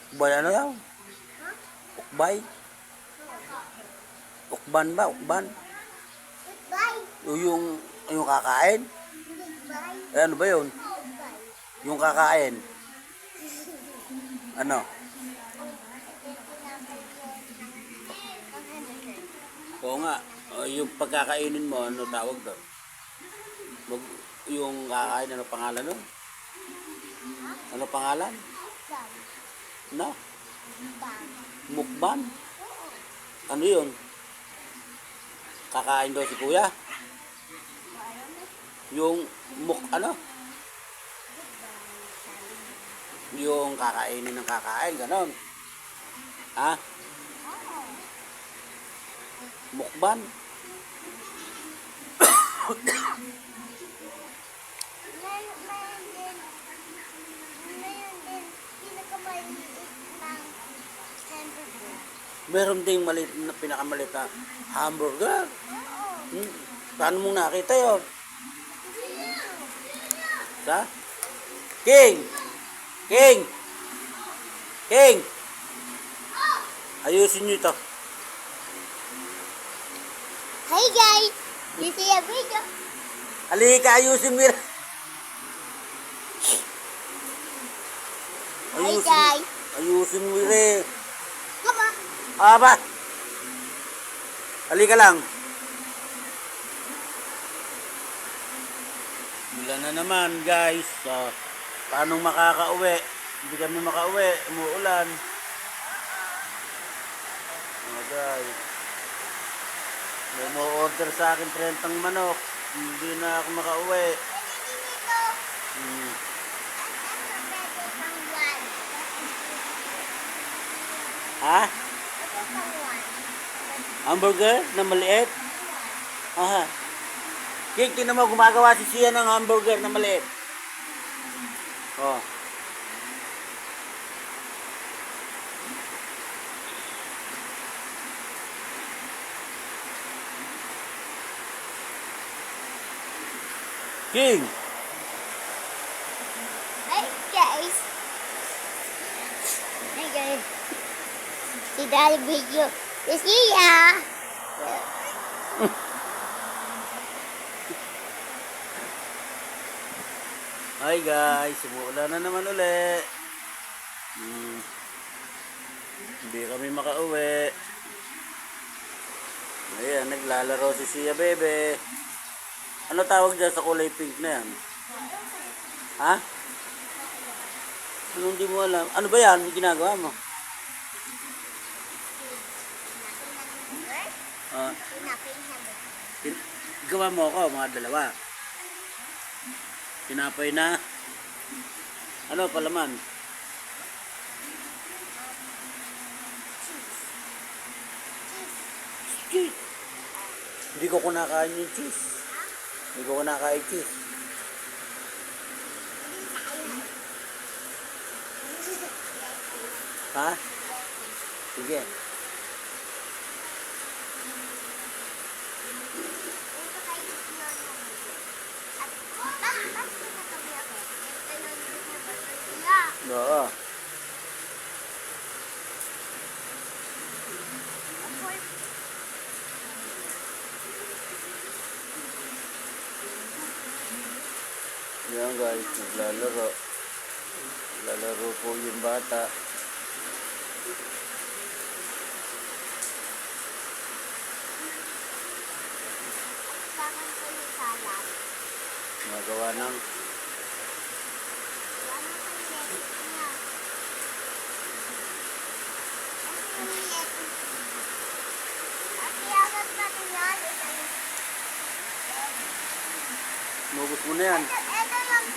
Ukbay ano yan? Ukbay? Ukban ba? Ukban? Yung kakain? Eh, ano ba yun? Yung kakain? Ano? Oo nga. Yung pagkakainin mo, ano tawag doon? Yung kakain, ano pangalan nun? Ano pangalan? No? Mukbang? Ano yun? Kakain daw si kuya? Yung ano? Yung kakainin ng kakain, ganon. Ha? Mukbang? Meron ding maliit na pinakamaliit na hamburger. Paano mong nakita yun? Sa? King! King! King! Ayusin nyo ito. Hey guys! You see a video? Halika, ayusin mo yun. Hey guys! Ayusin mo yun. Come on! Ba? Halika lang. Ulan na naman guys. Paano makakauwi? Hindi kami makauwi. Umuulan. Guys. May mo-order sa akin 30 manok. Hindi na ako makauwi. Ha? Hamburger na maliit? Aha. King, tingnan mo, gumagawa si Sia ng hamburger na maliit. Oh. King! Hey guys! Hey guys! See that video? You see ya? Hi guys, umuulan na naman uli. Hindi kami makauwi. Ayan, naglalaro si Sia Bebe. Ano tawag dyan sa kulay pink na yan? Ha? Ano hindi mo alam? Ano ba yan? May ginagawa mo? Gawa mo ako, mga dalawa. Tinapay na. Ano palaman? Cheese. Hindi ko kunakain yung cheese. Hindi ko kunakain cheese. Ha? Sige. Oo. Yan guys, naglalaro. Naglalaro po yung bata. Magawa ng mubos mo na yan. Ito yung